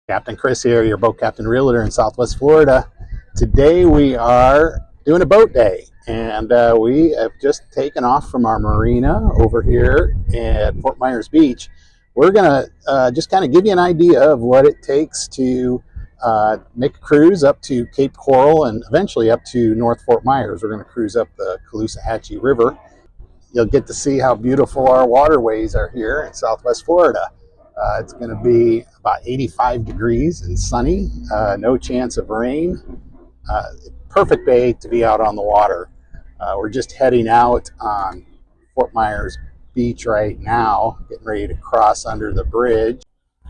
Captain Chris here, your boat captain realtor in Southwest Florida. Today we are doing a boat day, and we have just taken off from our marina over here at Fort Myers Beach. We're going to just kind of give you an idea of what it takes to make a cruise up to Cape Coral and eventually up to North Fort Myers. We're going to cruise up the Caloosahatchee River. You'll get to see how beautiful our waterways are here in Southwest Florida. It's going to be about 85 degrees and sunny, no chance of rain. Perfect day to be out on the water. We're just heading out on Fort Myers Beach right now, getting ready to cross under the bridge.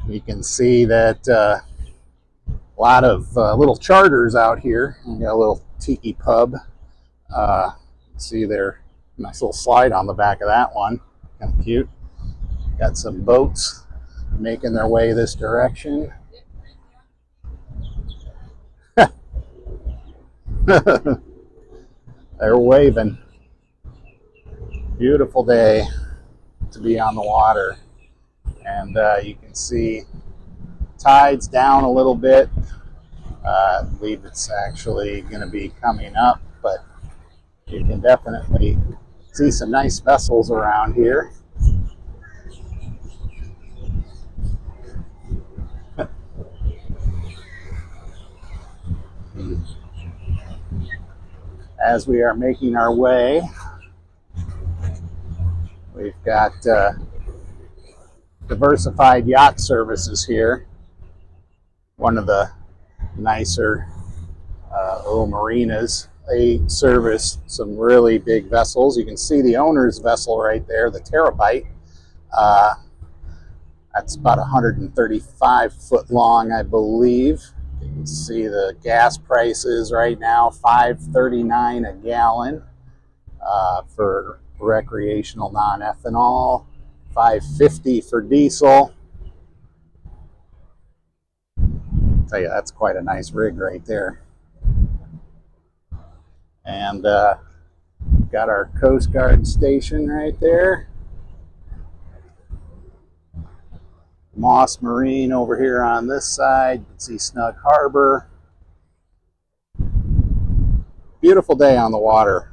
You can see that a lot of little charters out here. We got a little tiki pub. See there, nice little slide on the back of that one. Kind of cute. Got some boats making their way this direction. They're waving. Beautiful day to be on the water. And you can see tide's down a little bit. I believe it's actually going to be coming up, but you can definitely see some nice vessels around here. As we are making our way, we've got Diversified Yacht Services here. One of the nicer little marinas. They service some really big vessels. You can see the owner's vessel right there, the Terabyte. That's about 135 foot long, I believe. You can see the gas prices right now, $5.39 a gallon for recreational non-ethanol, $5.50 for diesel. I'll tell you, that's quite a nice rig right there. And got our Coast Guard station right there. Moss Marine over here on this side. You can see Snug Harbour. Beautiful day on the water.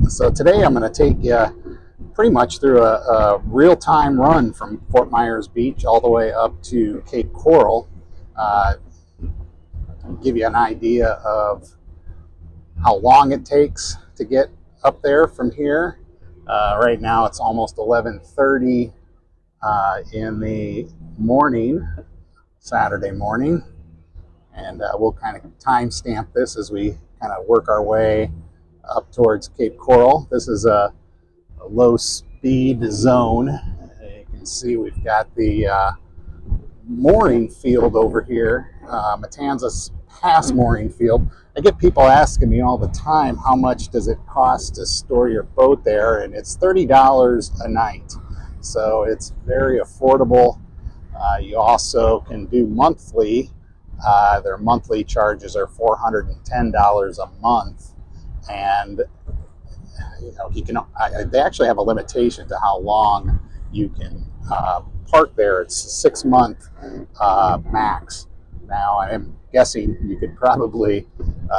So today I'm going to take you pretty much through a real-time run from Fort Myers Beach all the way up to Cape Coral. Give you an idea of how long it takes to get up there from here. Right now it's almost 11:30 in the morning, Saturday morning, and we'll kind of timestamp this as we kind of work our way up towards Cape Coral. This is a low speed zone. You can see we've got the mooring field over here, Matanzas Pass Mooring Field. I get people asking me all the time, how much does it cost to store your boat there? And it's $30 a night. So it's very affordable. You also can do monthly. Their monthly charges are $410 a month. And you know, they actually have a limitation to how long you can park there. It's a 6-month max. Now, I'm guessing you could probably,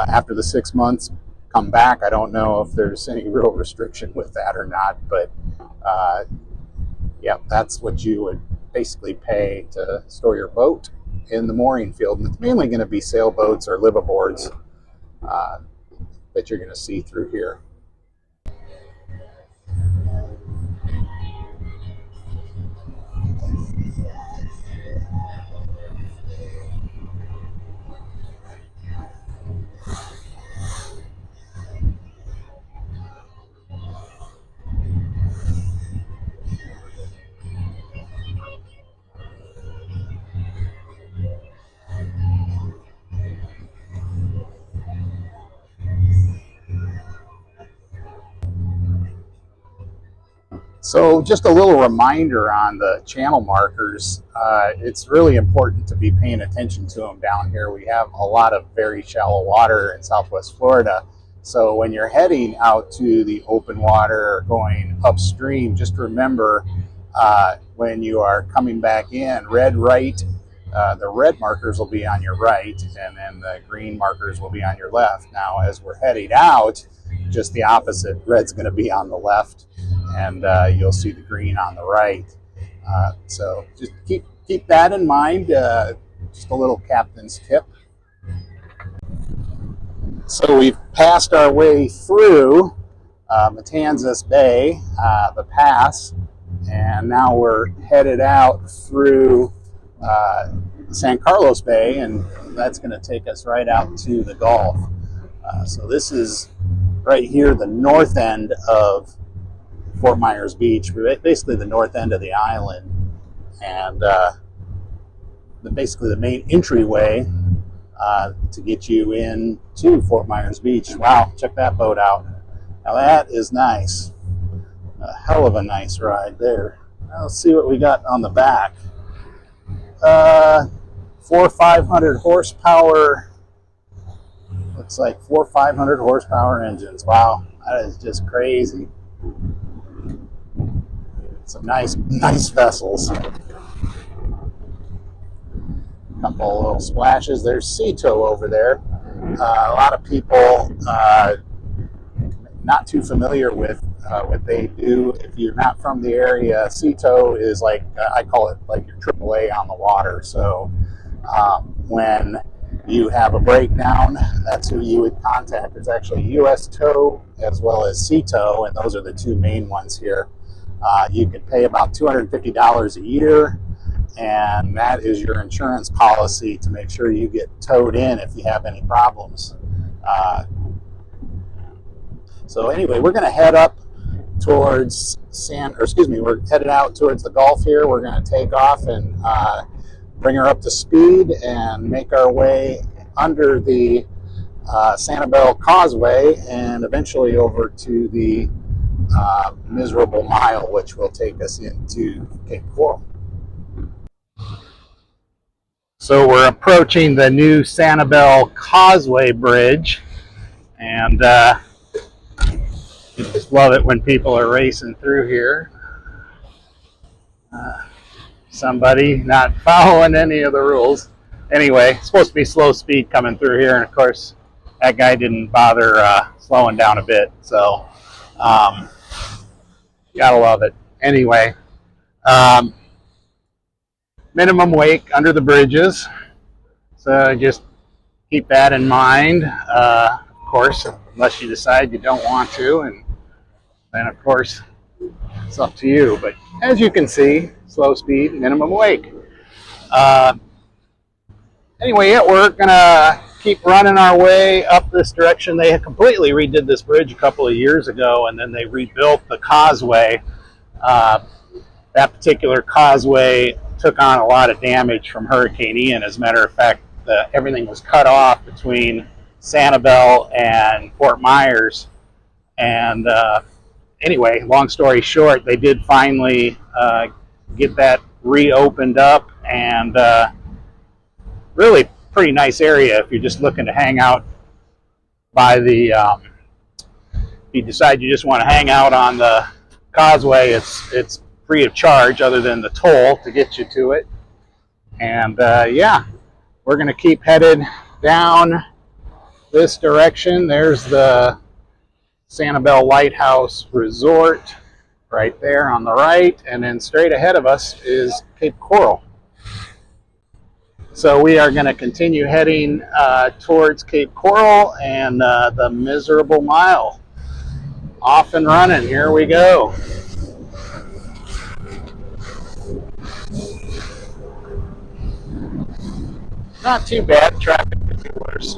after the 6 months, come back. I don't know if there's any real restriction with that or not, but yeah, that's what you would basically pay to store your boat in the mooring field. And it's mainly going to be sailboats or liveaboards that you're going to see through here. So just a little reminder on the channel markers. It's really important to be paying attention to them down here. We have a lot of very shallow water in Southwest Florida. So when you're heading out to the open water or going upstream, just remember when you are coming back in, red right, the red markers will be on your right, and then the green markers will be on your left. Now, as we're heading out, just the opposite. Red's going to be on the left, and you'll see the green on the right. So just keep that in mind. Just a little captain's tip. So we've passed our way through Matanzas Bay, the pass, and now we're headed out through San Carlos Bay, and that's going to take us right out to the Gulf. So this is right here, the north end of Fort Myers Beach, basically the north end of the island, and basically the main entryway to get you into Fort Myers Beach. Wow, check that boat out. Now that is nice. A hell of a nice ride there. Now let's see what we got on the back. 500 horsepower. Looks like 500 horsepower engines. Wow, that is just crazy. Some nice vessels. Couple little splashes. There's Sea Tow over there. A lot of people not too familiar with what they do. If you're not from the area, Sea Tow is like, I call it like your AAA on the water. So when you have a breakdown, that's who you would contact. There's actually US Tow as well as Sea Tow, and those are the two main ones here. You can pay about $250 a year, and that is your insurance policy to make sure you get towed in if you have any problems. So anyway, we're going to head up towards we're headed out towards the Gulf here. We're going to take off and bring her up to speed and make our way under the Sanibel Causeway and eventually over to the Miserable Mile, which will take us into Cape Coral. So we're approaching the new Sanibel Causeway Bridge, and just love it when people are racing through here. Somebody not following any of the rules. Anyway, it's supposed to be slow speed coming through here, and of course that guy didn't bother slowing down a bit, so gotta love it. Anyway, minimum wake under the bridges, so just keep that in mind. Of course, unless you decide you don't want to, and then of course it's up to you. But as you can see, slow speed, minimum wake. Anyway, yeah, we're gonna keep running our way up this direction. They completely redid this bridge a couple of years ago, and then they rebuilt the causeway. That particular causeway took on a lot of damage from Hurricane Ian. As a matter of fact, everything was cut off between Sanibel and Fort Myers. And anyway, long story short, they did finally get that reopened up, and really pretty nice area if you're just looking to hang out by the, if you decide you just want to hang out on the causeway, it's free of charge other than the toll to get you to it. And yeah, we're going to keep headed down this direction. There's the Sanibel Lighthouse Resort right there on the right, and then straight ahead of us is Cape Coral. So we are going to continue heading towards Cape Coral and the Miserable Mile. Off and running, here we go. Not too bad, traffic could be worse.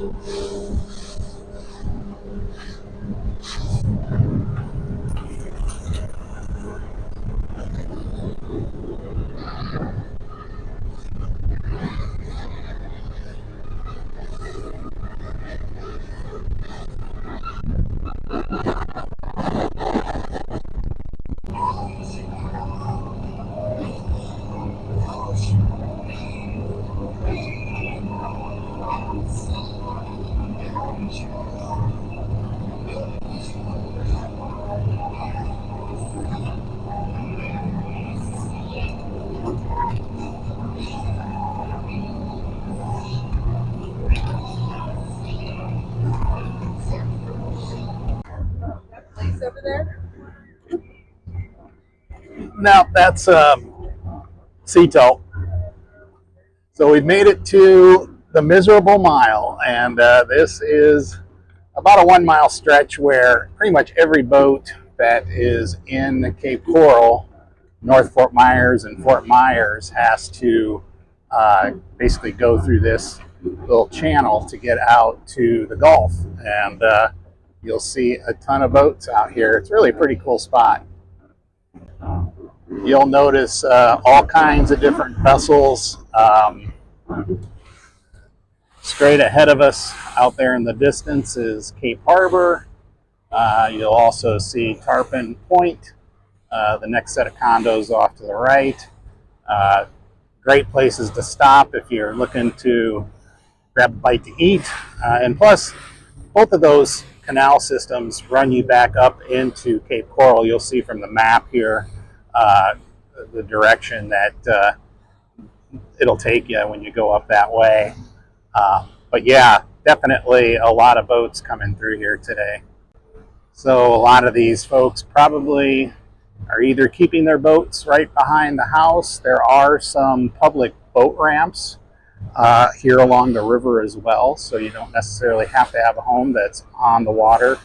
No, that's Ceto. So we've made it to the miserable mile, and this is about a 1 mile stretch where pretty much every boat that is in Cape Coral, North Fort Myers, and Fort Myers has to basically go through this little channel to get out to the Gulf. And you'll see a ton of boats out here. It's really a pretty cool spot. You'll notice all kinds of different vessels. Straight ahead of us out there in the distance is Cape Harbour. You'll also see Tarpon Point, the next set of condos off to the right. Great places to stop if you're looking to grab a bite to eat. And plus, both of those canal systems run you back up into Cape Coral. You'll see from the map here the direction that it'll take you when you go up that way. But yeah, definitely a lot of boats coming through here today. So a lot of these folks probably are either keeping their boats right behind the house. There are some public boat ramps here along the river as well, so you don't necessarily have to have a home that's on the water.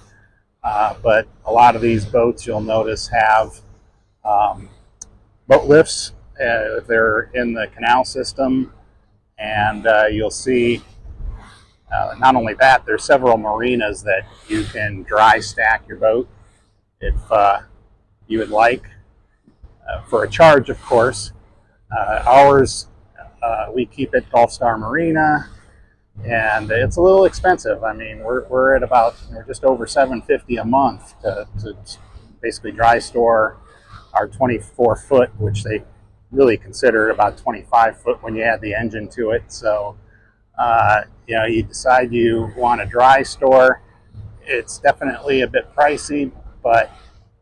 But a lot of these boats, you'll notice, have boat lifts if they're in the canal system. And you'll see not only that, there's several marinas that you can dry stack your boat if you would like, for a charge, of course. Ours, we keep at Gulf Star Marina, and it's a little expensive. I mean, we're at about, just over $750 a month to basically dry store our 24-foot, which they really consider about 25-foot when you add the engine to it. So you decide you want a dry store. It's definitely a bit pricey, but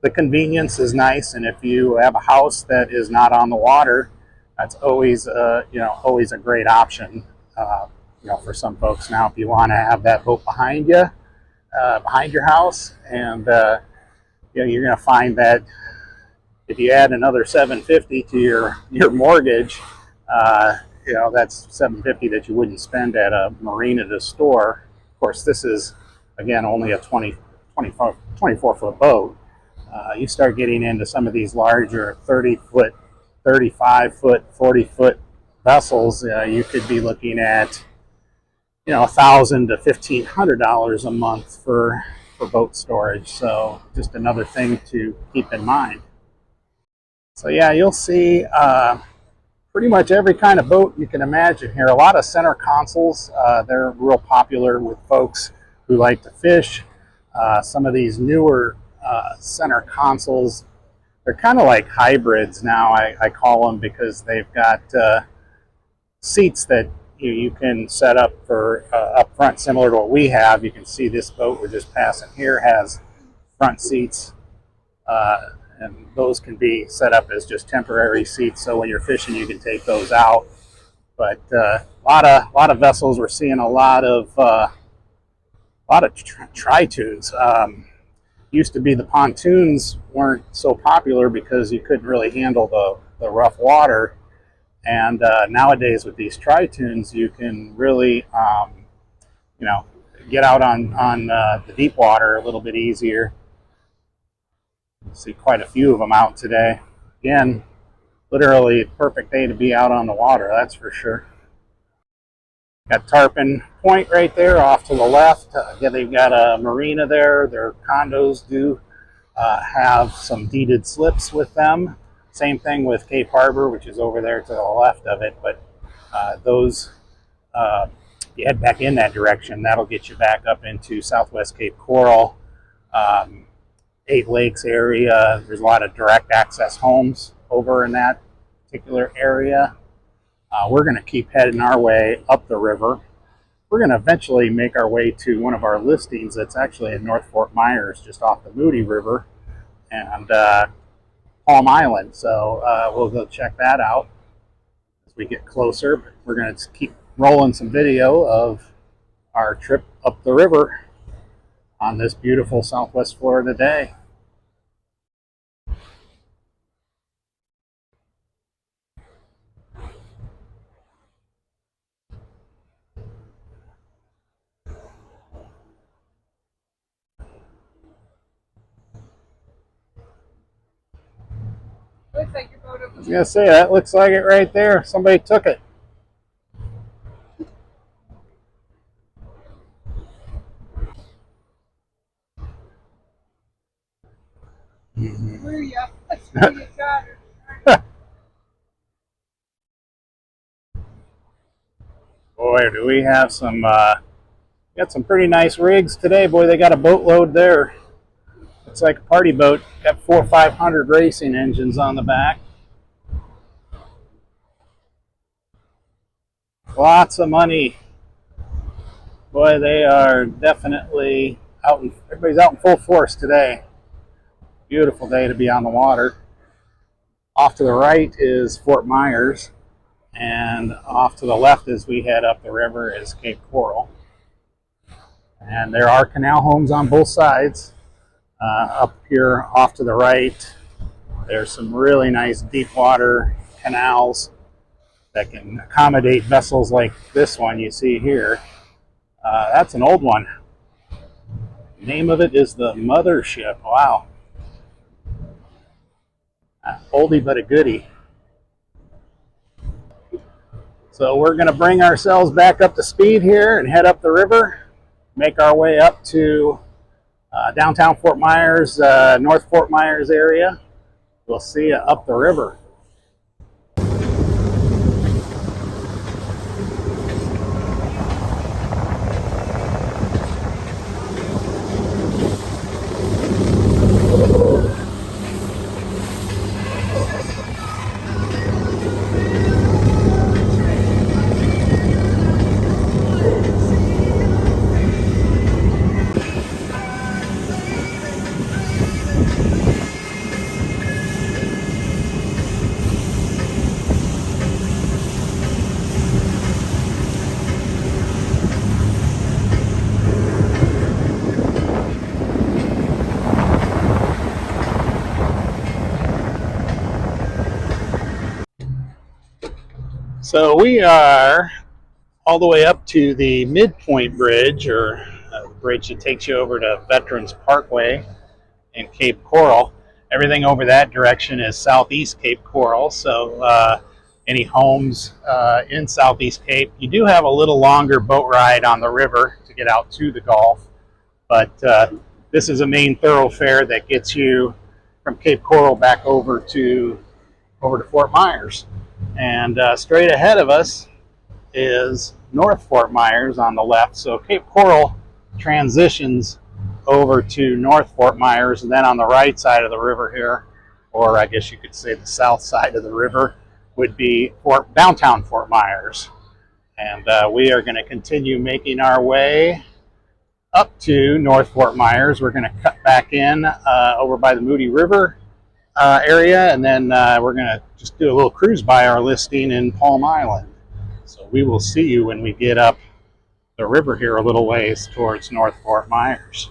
the convenience is nice. And if you have a house that is not on the water, that's always always a great option for some folks. Now, if you want to have that boat behind you, behind your house, and you're going to find that if you add another $750 to your mortgage, that's $750 that you wouldn't spend at a marina to store. Of course, this is, again, only a 24-foot boat. You start getting into some of these larger 30-foot, 35-foot, 40-foot vessels, you could be looking at, $1,000 to $1,500 a month for boat storage. So just another thing to keep in mind. So yeah, you'll see pretty much every kind of boat you can imagine here. A lot of center consoles, they're real popular with folks who like to fish. Some of these newer center consoles, they're kind of like hybrids now, I call them, because they've got seats that you can set up for up front, similar to what we have. You can see this boat we're just passing here has front seats, and those can be set up as just temporary seats, so when you're fishing you can take those out. But a lot of vessels, we're seeing a lot of tri-tunes. Used to be the pontoons weren't so popular because you couldn't really handle the rough water, and nowadays with these tri-tunes you can really get out on the deep water a little bit easier. See quite a few of them out today. Again, literally perfect day to be out on the water, that's for sure. Got Tarpon Point right there off to the left. Again, they've got a marina there. Their condos do have some deeded slips with them. Same thing with Cape Harbour, which is over there to the left of it. But those, you head back in that direction, that'll get you back up into Southwest Cape Coral, 8 Lakes area. There's a lot of direct access homes over in that particular area. We're going to keep heading our way up the river. We're going to eventually make our way to one of our listings that's actually in North Fort Myers, just off the Moody River and Palm Island. So we'll go check that out as we get closer. But we're going to keep rolling some video of our trip up the river on this beautiful Southwest Florida day. I was gonna say, that looks like it right there. Somebody took it. Boy, do we have some, got some pretty nice rigs today. Boy, they got a boatload there. It's like a party boat. Got 400 or 500 racing engines on the back. Lots of money. Boy, they are definitely out in, everybody's out in full force today. Beautiful day to be on the water. Off to the right is Fort Myers, and off to the left as we head up the river is Cape Coral. And there are canal homes on both sides. Up here off to the right, there's some really nice deep water canals that can accommodate vessels like this one you see here. That's an old one. The name of it is the Mothership. Wow. Oldie but a goodie. So we're going to bring ourselves back up to speed here and head up the river, make our way up to downtown Fort Myers, North Fort Myers area. We'll see you up the river. So we are all the way up to the Midpoint Bridge, or the bridge that takes you over to Veterans Parkway in Cape Coral. Everything over that direction is southeast Cape Coral, so any homes in southeast Cape, you do have a little longer boat ride on the river to get out to the Gulf, but this is a main thoroughfare that gets you from Cape Coral back over to Fort Myers. And straight ahead of us is North Fort Myers on the left. So Cape Coral transitions over to North Fort Myers, and then on the right side of the river here, or I guess you could say the south side of the river, would be downtown Fort Myers. And we are going to continue making our way up to North Fort Myers. We're going to cut back in over by the Moody River area, and then we're going to just do a little cruise by our listing in Palm Island. So we will see you when we get up the river here a little ways towards North Fort Myers.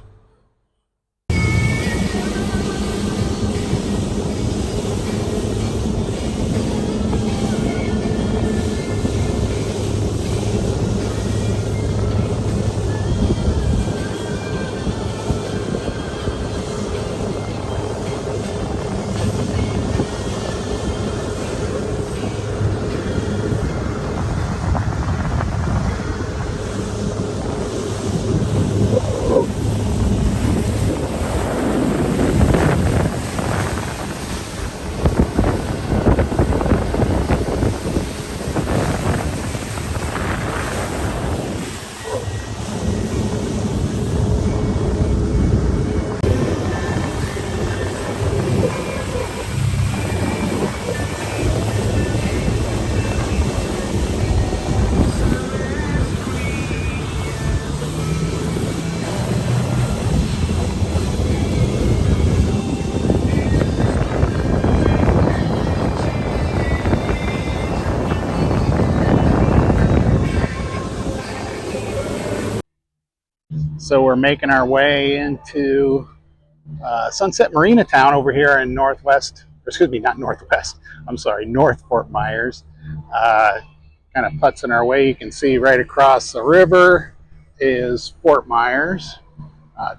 So we're making our way into Sunset Marina Town over here in North Fort Myers. Kind of putzing our way. You can see right across the river is Fort Myers,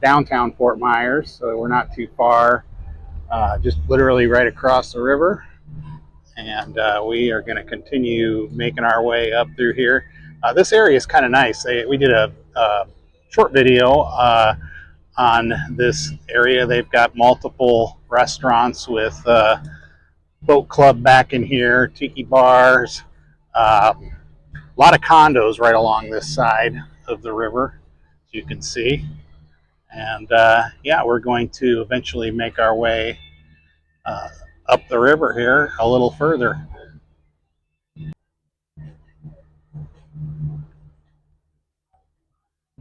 downtown Fort Myers. So we're not too far, just literally right across the river. and we are going to continue making our way up through here. This area is kind of nice. We did a short video on this area. They've got multiple restaurants with boat club back in here, tiki bars, a lot of condos right along this side of the river, as you can see. And yeah, we're going to eventually make our way up the river here a little further. You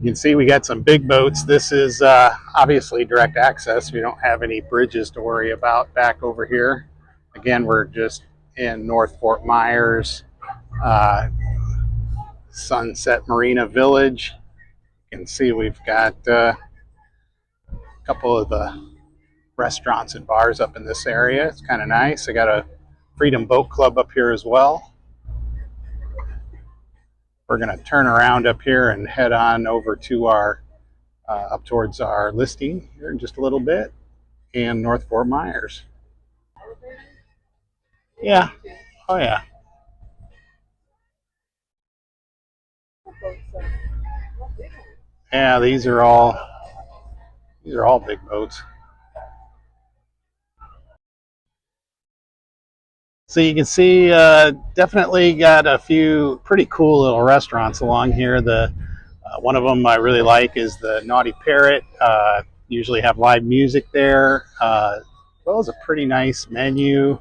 can see we got some big boats. This is obviously direct access. We don't have any bridges to worry about back over here. Again, we're just in North Fort Myers, Sunset Marina Village. You can see we've got a couple of the restaurants and bars up in this area. It's kind of nice. I got a Freedom Boat Club up here as well. We're going to turn around up here and head on over to our up towards our listing here in just a little bit in North Fort Myers. Yeah. Oh yeah. Yeah, these are all big boats. So you can see definitely got a few pretty cool little restaurants along here. The one of them I really like is the Naughty Parrot. Usually have live music there. As well as a pretty nice menu.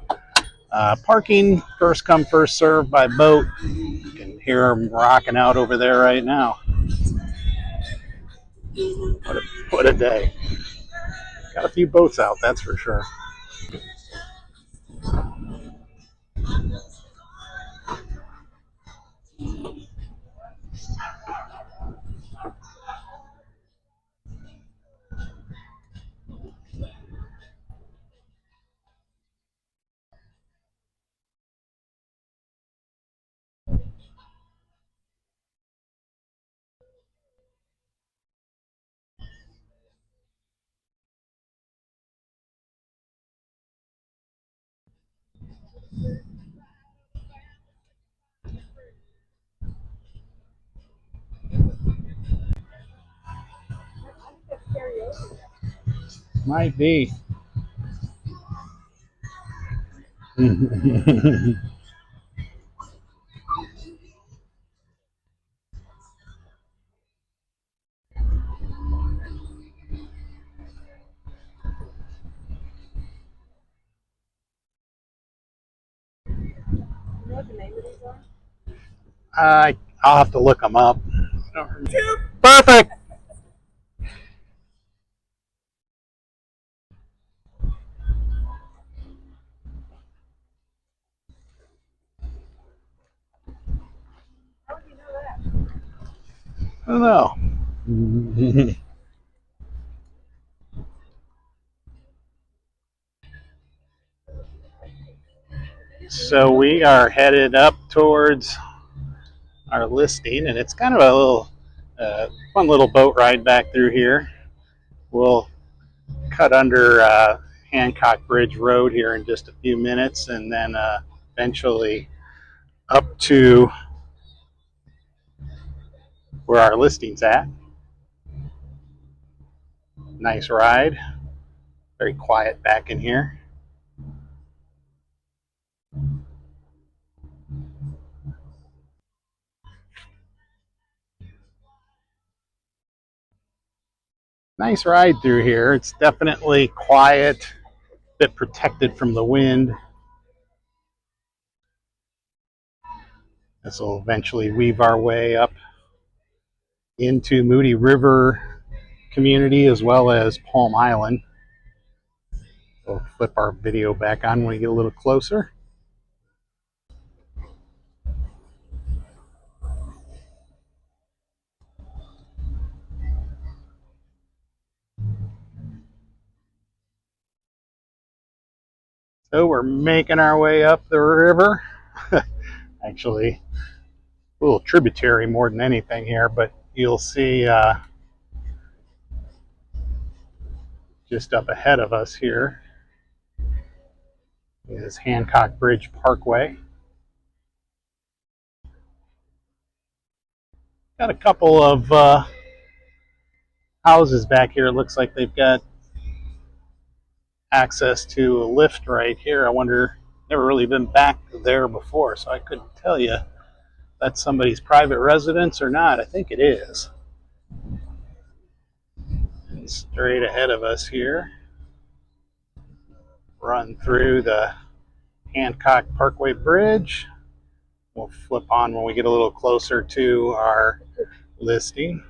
Parking, first come, first served by boat. You can hear them rocking out over there right now. What a day. Got a few boats out, that's for sure. Might be. I'll have to look them up. Perfect. I don't know. So we are headed up towards our listing, and it's kind of a little fun little boat ride back through here. We'll cut under Hancock Bridge Road here in just a few minutes, and then eventually up to where our listing's at. Nice ride. Very quiet back in here. Nice ride through here. It's definitely quiet, a bit protected from the wind. This will eventually weave our way up into Moody River community as well as Palm Island. We'll flip our video back on when we get a little closer. So we're making our way up the river. Actually, a little tributary more than anything here, but you'll see just up ahead of us here is Hancock Bridge Parkway. Got a couple of houses back here. It looks like they've got access to a lift right here. I wonder, never really been back there before, so I couldn't tell you if that's somebody's private residence or not. I think it is. And straight ahead of us here, run through the Hancock Parkway Bridge. We'll flip on when we get a little closer to our listing.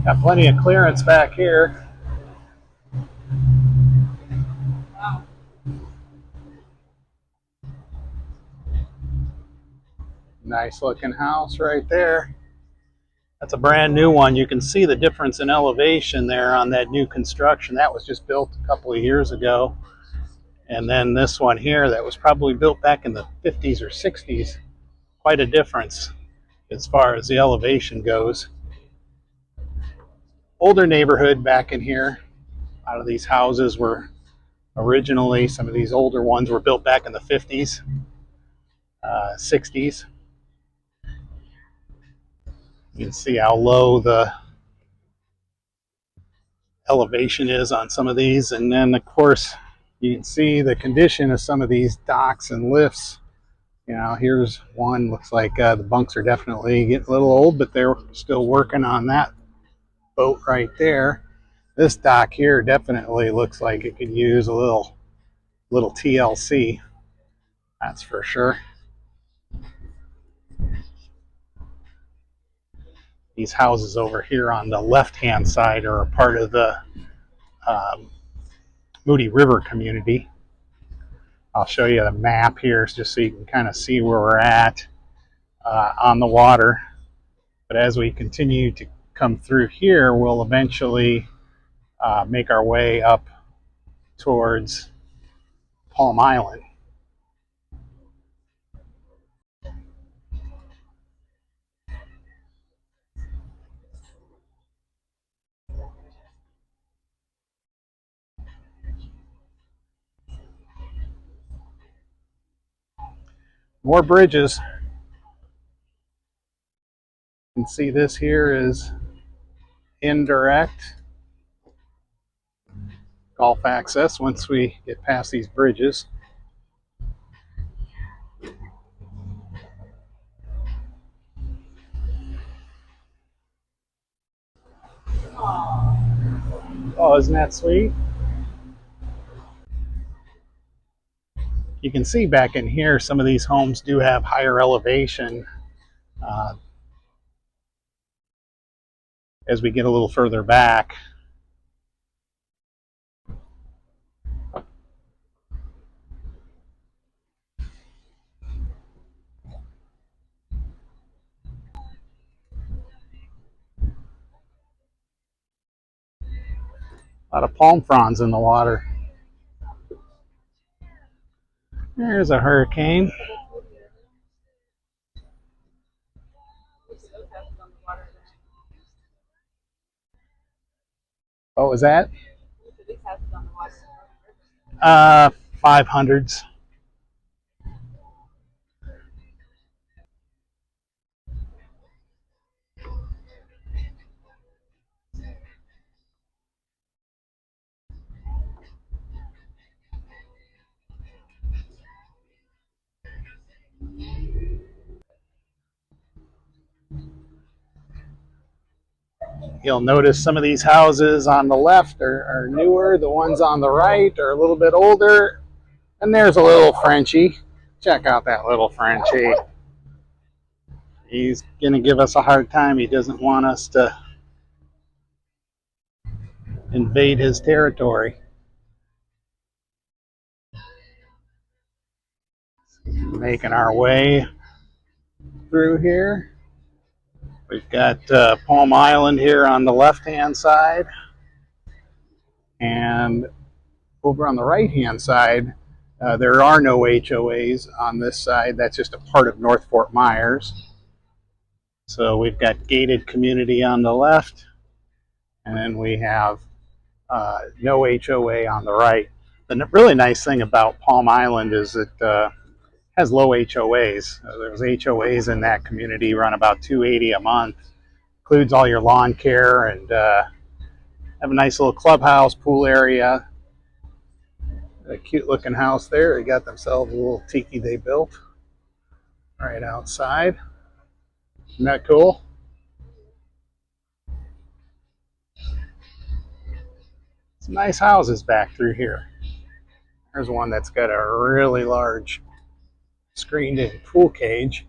Got plenty of clearance back here. Nice looking house right there. That's a brand new one. You can see the difference in elevation there on that new construction. That was just built a couple of years ago. And then this one here that was probably built back in the 50s or 60s. Quite a difference as far as the elevation goes. Older neighborhood back in here. A lot of these houses were originally, some of these older ones were built back in the 50s, 60s. You can see how low the elevation is on some of these. And then, of course, you can see the condition of some of these docks and lifts. You know, here's one, looks like the bunks are definitely getting a little old, but they're still working on that boat right there. This dock here definitely looks like it could use a little TLC, that's for sure. These houses over here on the left-hand side are a part of the Moody River community. I'll show you the map here just so you can kind of see where we're at on the water. But as we continue to come through here, we'll eventually make our way up towards Palm Island. More bridges. You can see this here is indirect Gulf access once we get past these bridges. Oh, isn't that sweet? You can see back in here, some of these homes do have higher elevation as we get a little further back. A lot of palm fronds in the water. There's a hurricane. What was that? 500s. You'll notice some of these houses on the left are newer. The ones on the right are a little bit older. And there's a little Frenchie. Check out that little Frenchie. He's going to give us a hard time. He doesn't want us to invade his territory. Making our way through here. We've got Palm Island here on the left-hand side. And over on the right-hand side, There are no HOAs on this side. That's just a part of North Fort Myers. So we've got gated community on the left, and then we have no HOA on the right. The really nice thing about Palm Island is it has low HOAs. There's HOAs in that community, run about $280 a month. Includes all your lawn care, and have a nice little clubhouse, pool area. A cute looking house there. They got themselves a little tiki they built right outside. Isn't that cool? Some nice houses back through here. There's one that's got a really large screened-in pool cage.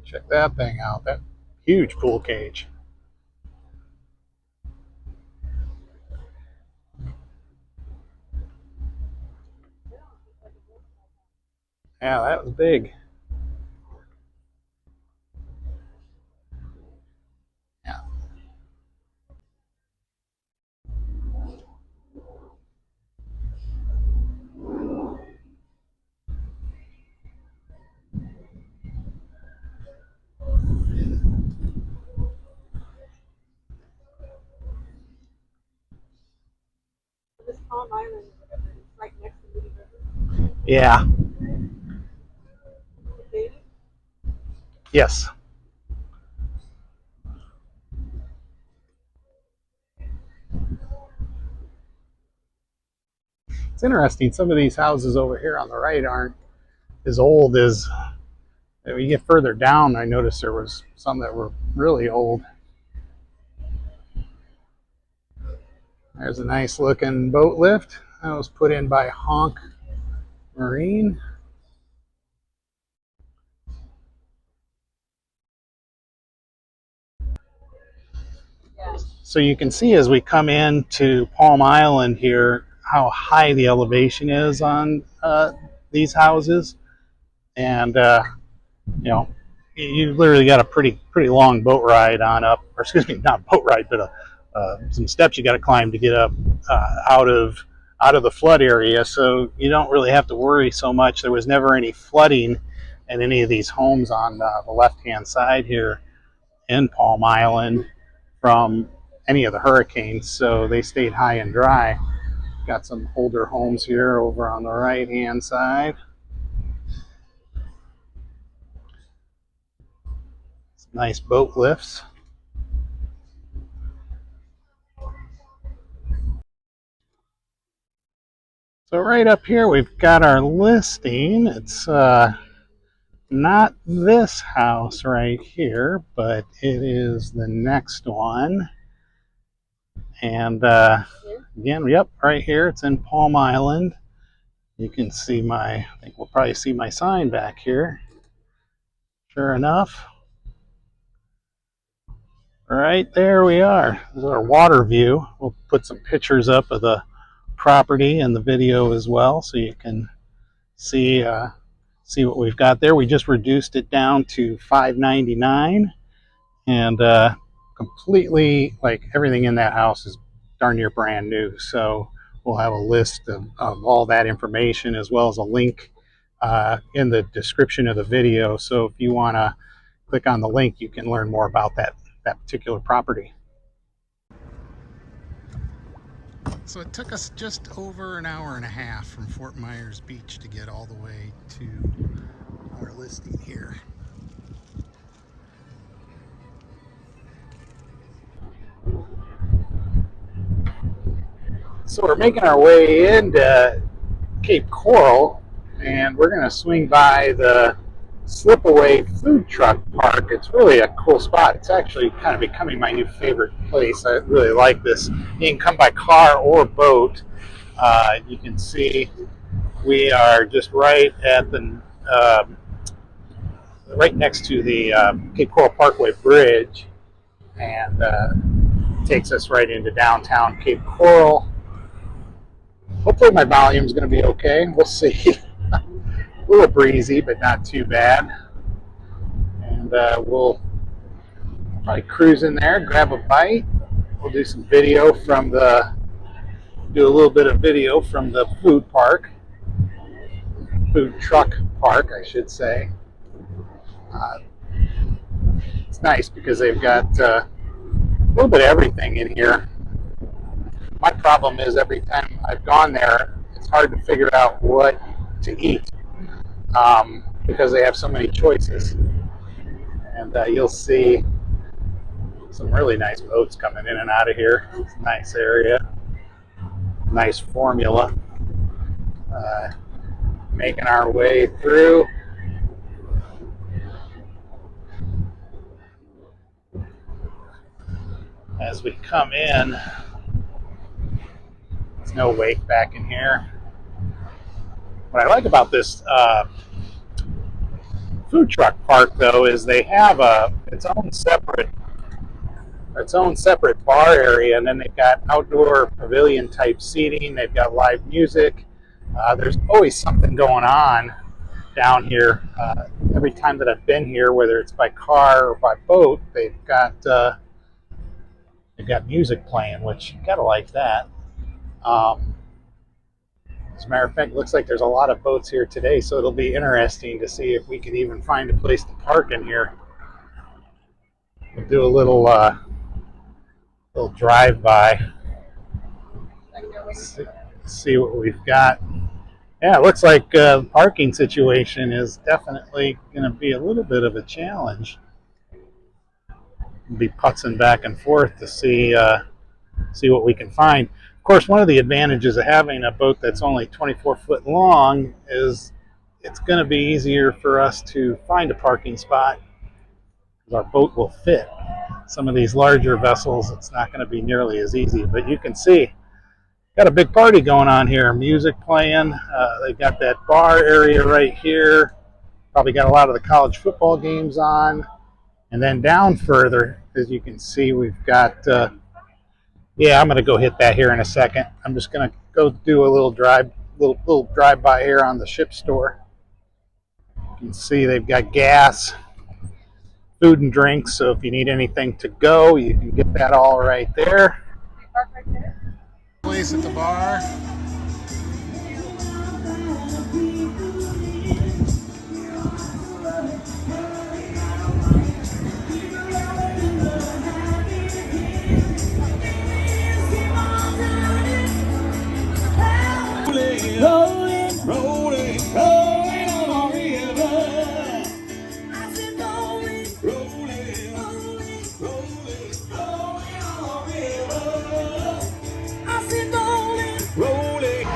Check that thing out. That huge pool cage. Yeah, that was big. Yeah. This Palm Island, right next to the river. Yeah. Yes. It's interesting. Some of these houses over here on the right aren't as old as you get further down. I noticed there was some that were really old. There's a nice looking boat lift. That was put in by Honk Marine. So you can see as we come into Palm Island here how high the elevation is on these houses, and you know, you literally got a pretty long boat ride on up, or excuse me, not boat ride, but some steps you got to climb to get up out of the flood area. So you don't really have to worry so much. There was never any flooding in any of these homes on the left-hand side here in Palm Island from any of the hurricanes, so they stayed high and dry. Got some older homes here over on the right-hand side. Some nice boat lifts. So right up here we've got our listing. It's not this house right here, but it is the next one. And again, yep, right here. It's in Palm Island. You can see I think we'll probably see my sign back here. Sure enough. Right there we are. This is our water view. We'll put some pictures up of the property and the video as well, so you can see what we've got there. We just reduced it down to $599, and completely, like, everything in that house is darn near brand new. So we'll have a list of all that information, as well as a link in the description of the video. So if you want to click on the link, you can learn more about that particular property. So it took us just over an hour and a half from Fort Myers Beach to get all the way to our listing here. So we're making our way into Cape Coral, and we're going to swing by the Slipaway food truck park. It's really a cool spot. It's actually kind of becoming my new favorite place. I really like this. You can come by car or boat. You can see we are just right at the right next to the Cape Coral Parkway Bridge, and takes us right into downtown Cape Coral. Hopefully my volume is going to be okay. We'll see. A little breezy, but not too bad. And we'll probably cruise in there, grab a bite. We'll do some video from the do a little bit of video from the food truck park, I should say. It's nice because they've got a little bit of everything in here. My problem is every time I've gone there, it's hard to figure out what to eat because they have so many choices. And you'll see some really nice boats coming in and out of here. It's a nice area, nice formula. Making our way through. As we come in, there's no wake back in here. What I like about this food truck park, though, is they have its own separate bar area, and then they've got outdoor pavilion type seating. They've got live music. There's always something going on down here. Every time that I've been here, whether it's by car or by boat, they've got music playing, which you gotta like that. As a matter of fact, it looks like there's a lot of boats here today, so it'll be interesting to see if we can even find a place to park in here. We'll do a little drive-by, see what we've got. Yeah, it looks like the parking situation is definitely going to be a little bit of a challenge. We'll be putzing back and forth to see what we can find. Of course, one of the advantages of having a boat that's only 24 foot long is it's going to be easier for us to find a parking spot because our boat will fit. Some of these larger vessels, it's not going to be nearly as easy, but you can see got a big party going on here. Music playing. They've got that bar area right here. Probably got a lot of the college football games on. And then down further, as you can see, we've got yeah, I'm going to go hit that here in a second. I'm just going to go do a little drive-by here on the ship store. You can see they've got gas, food and drinks, so if you need anything to go, you can get that all right there. Park right there. Place at the bar. Rolling, rolling, rolling on the river. I said rolling, rolling, rolling, rolling, rolling on the river. I said rolling, rolling.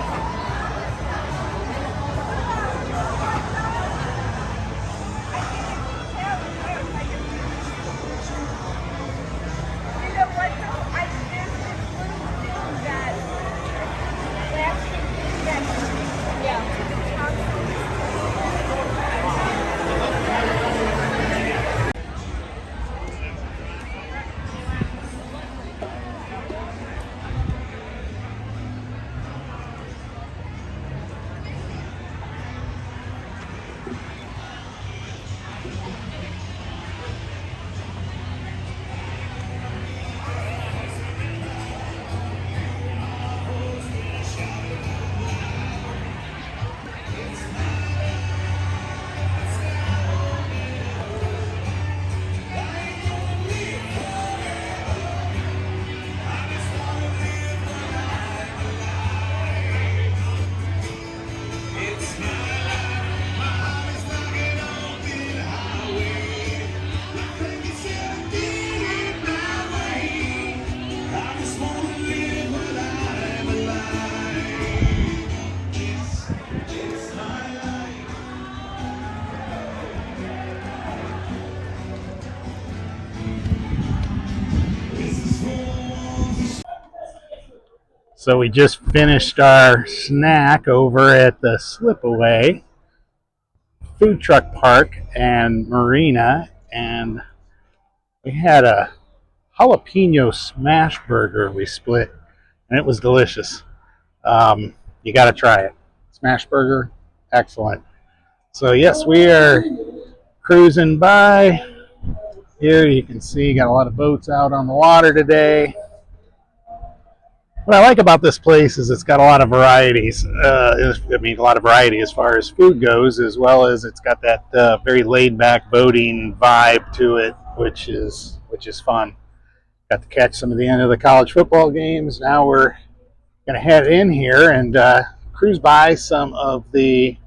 So we just finished our snack over at the Slipaway food truck park and marina, and we had a jalapeno smash burger we split, and it was delicious. You got to try it. Smash burger, excellent. So yes, we are cruising by. Here you can see got a lot of boats out on the water today. What I like about this place is it's got a lot of varieties. I mean, a lot of variety as far as food goes, as well as it's got that very laid-back boating vibe to it, which is fun. Got to catch some of the end of the college football games. Now we're going to head in here and cruise by some of the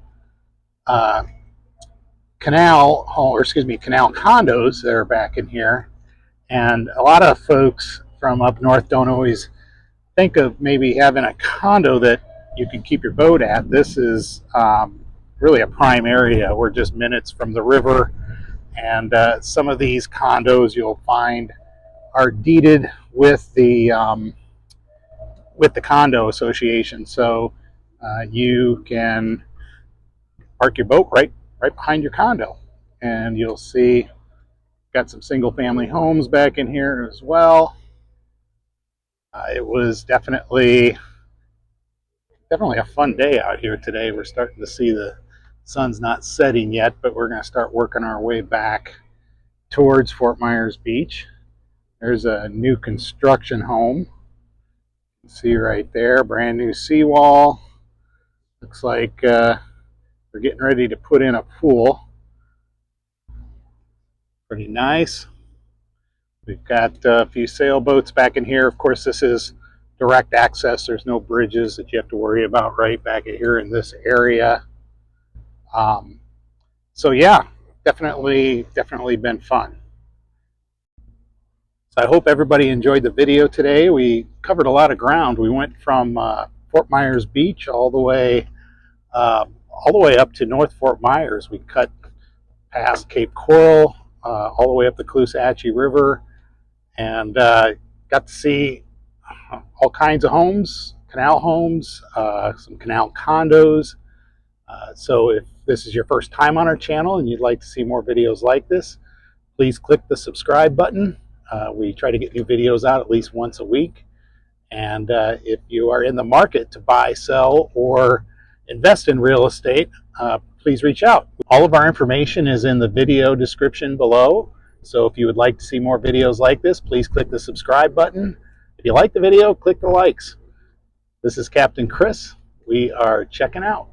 canal condos that are back in here. And a lot of folks from up north don't always think of maybe having a condo that you can keep your boat at. This is really a prime area. We're just minutes from the river, and some of these condos you'll find are deeded with the condo association, so you can park your boat right behind your condo, and you'll see got some single family homes back in here as well. It was definitely a fun day out here today. We're starting to see the sun's not setting yet, but we're going to start working our way back towards Fort Myers Beach. There's a new construction home. You can see right there, brand new seawall. Looks like they're getting ready to put in a pool. Pretty nice. We've got a few sailboats back in here. Of course, this is direct access. There's no bridges that you have to worry about right back here in this area. So yeah, definitely been fun. So I hope everybody enjoyed the video today. We covered a lot of ground. We went from Fort Myers Beach all the way up to North Fort Myers. We cut past Cape Coral, all the way up the Caloosahatchee River, and got to see all kinds of homes, canal homes, some canal condos. So if this is your first time on our channel and you'd like to see more videos like this, please click the subscribe button. We try to get new videos out at least once a week. And if you are in the market to buy, sell, or invest in real estate, please reach out. All of our information is in the video description below. So if you would like to see more videos like this, please click the subscribe button. If you like the video, click the likes. This is Captain Chris. We are checking out.